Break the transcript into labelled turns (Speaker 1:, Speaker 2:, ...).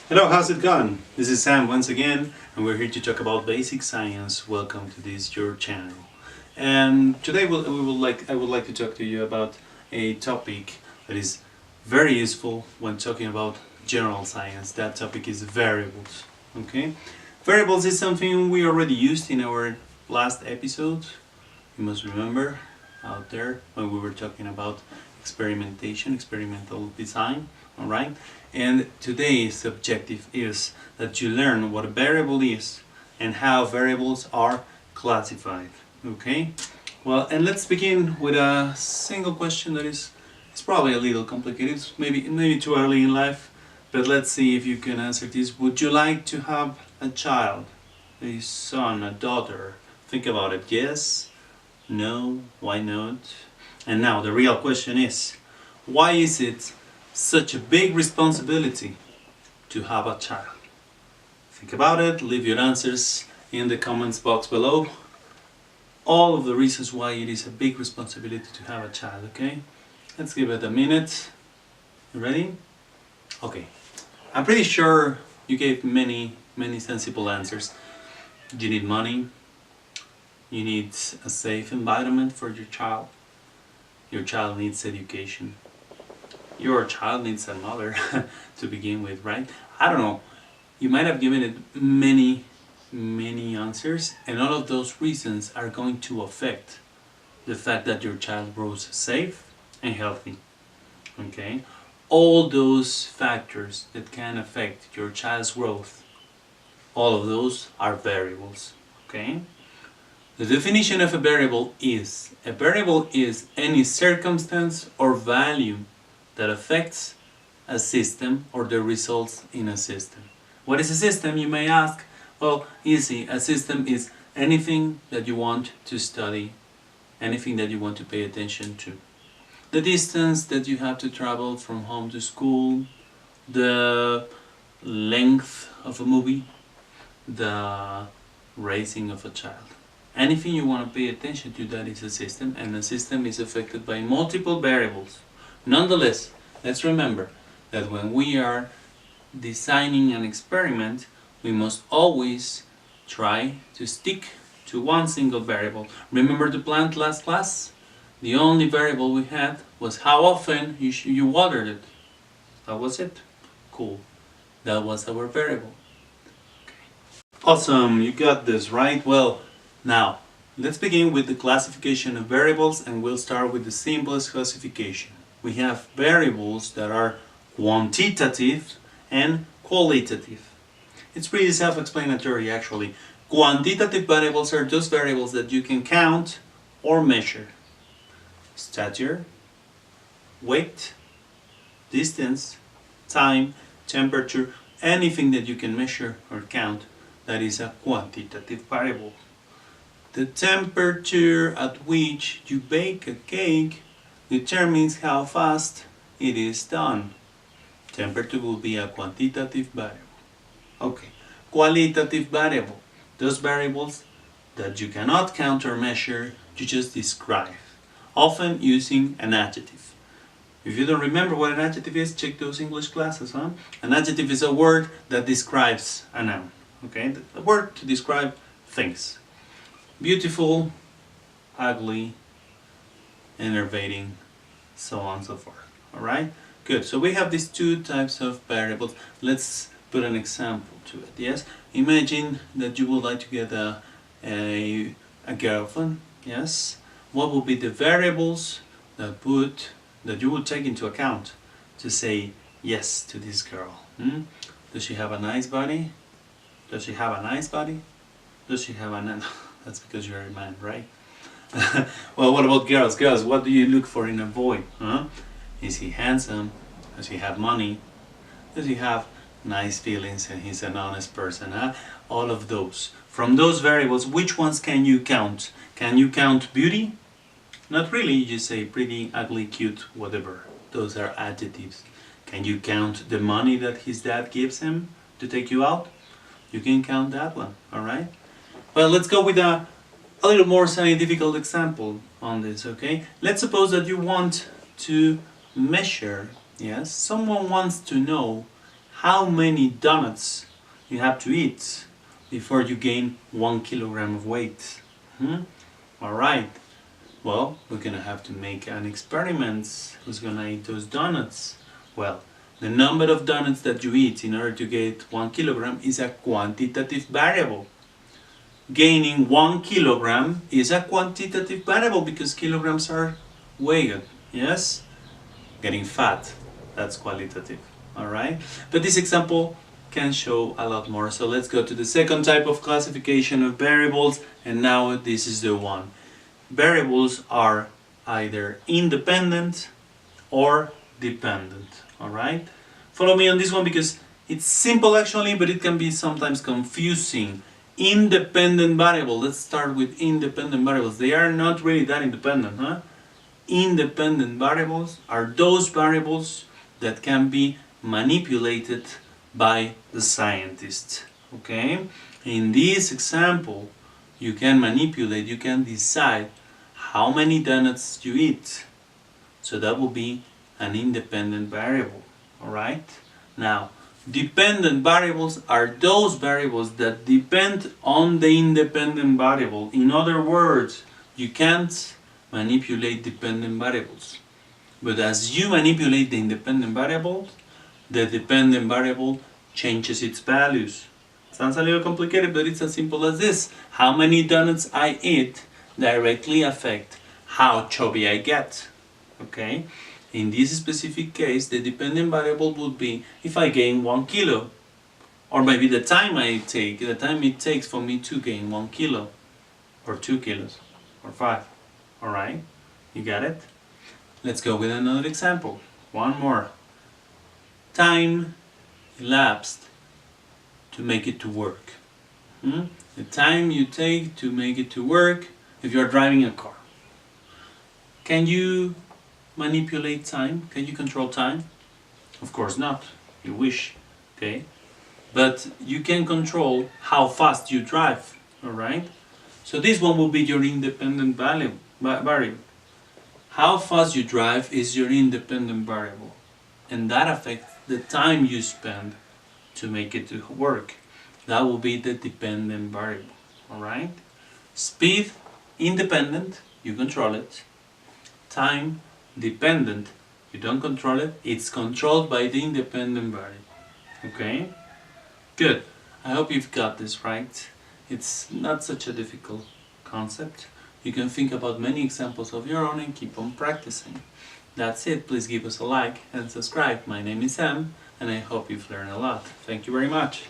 Speaker 1: Hello, how's it going? This is Sam once again, and we're here to talk about basic science. Welcome to this your channel. And today I would like to talk to you about a topic that is very useful when talking about general science. That topic is variables. Okay, variables is something we already used in our last episode. You must remember out there when we were talking about experimental design. All right, and today's objective is that you learn what a variable is and how variables are classified. Okay, well, and let's begin with a single question that is it's probably a little complicated. It's maybe too early in life, but let's see if you can answer this. Would you like to have a child, a son, a daughter? Think about it. Yes, no, why not? And now the real question is, why is it such a big responsibility to have a child? Think about it, leave your answers in the comments box below. All of the reasons why it is a big responsibility to have a child, okay? Let's give it a minute. You ready? Okay. I'm pretty sure you gave many sensible answers. You need money. You need a safe environment for your child. Your child needs education. Your child needs a mother to begin with, right? I don't know. You might have given it many answers, and all of those reasons are going to affect the fact that your child grows safe and healthy. Okay? All those factors that can affect your child's growth, all of those are variables. Okay? The definition of a variable is any circumstance or value that affects a system or the results in a system. What is a system, you may ask? Well, easy. A system is anything that you want to study, anything that you want to pay attention to. The distance that you have to travel from home to school, the length of a movie, the raising of a child. Anything you want to pay attention to, that is a system, and a system is affected by multiple variables. Nonetheless, let's remember that when we are designing an experiment, we must always try to stick to one single variable. Remember the plant last class? The only variable we had was how often you watered it. That was it. Cool. That was our variable. Awesome, you got this, right? Well, now let's begin with the classification of variables, and we'll start with the simplest classification. We have variables that are quantitative and qualitative. It's pretty self-explanatory actually. Quantitative variables are those variables that you can count or measure. Stature, weight, distance, time, temperature, anything that you can measure or count, that is a quantitative variable. The temperature at which you bake a cake determines how fast it is done. Temperature will be a quantitative variable. Okay, qualitative variable. Those variables that you cannot count or measure, you just describe, often using an adjective. If you don't remember what an adjective is, check those English classes, huh? An adjective is a word that describes a noun. Okay, the word to describe things. Beautiful, ugly, enervating, so on and so forth. Alright? Good. So we have these two types of variables. Let's put an example to it. Yes? Imagine that you would like to get a girlfriend. Yes? What would be the variables that you would take into account to say yes to this girl? Does she have a nice body? Does she have a nice body? Does she have a That's because you're a man, right? Well, what about girls? Girls, what do you look for in a boy? Huh? Is he handsome? Does he have money? Does he have nice feelings and he's an honest person? Huh? All of those. From those variables, which ones can you count? Can you count beauty? Not really. You just say pretty, ugly, cute, whatever. Those are adjectives. Can you count the money that his dad gives him to take you out? You can count that one, alright? Well, let's go with a little more scientific example on this, okay? Let's suppose that you want to measure, yes? Someone wants to know how many donuts you have to eat before you gain 1 kilogram of weight. Alright, well, we're gonna have to make an experiment. Who's gonna eat those donuts? Well, the number of donuts that you eat in order to get 1 kilogram is a quantitative variable. Gaining 1 kilogram is a quantitative variable because kilograms are weighed, yes? Getting fat, that's qualitative, alright? But this example can show a lot more. So let's go to the second type of classification of variables, and now this is the one. Variables are either independent or dependent, alright? Follow me on this one because it's simple actually, but it can be sometimes confusing. Independent variable, let's start with independent variables. They are not really that independent, huh? Independent variables are those variables that can be manipulated by the scientist, okay? In this example, you can manipulate, you can decide how many donuts you eat. So that will be an independent variable, alright? Now, dependent variables are those variables that depend on the independent variable. In other words, you can't manipulate dependent variables. But as you manipulate the independent variable, the dependent variable changes its values. Sounds a little complicated, but it's as simple as this. How many donuts I eat directly affect how chubby I get. Okay? In this specific case, the dependent variable would be if I gain 1 kilo, or maybe the time it takes for me to gain 1 kilo, or 2 kilos, or 5. Alright? You got it? Let's go with another example. One more. Time elapsed to make it to work. The time you take to make it to work if you're driving a car. Can you manipulate time? Can you control time? Of course not. You wish, okay? But you can control how fast you drive, alright? So this one will be your independent variable. How fast you drive is your independent variable. And that affects the time you spend to make it to work. That will be the dependent variable, alright? Speed, independent, you control it. Time, dependent, you don't control it, it's controlled by the independent variable. Okay? Good. I hope you've got this right. It's not such a difficult concept. You can think about many examples of your own and keep on practicing. That's it. Please give us a like and subscribe. My name is Sam, and I hope you've learned a lot. Thank you very much.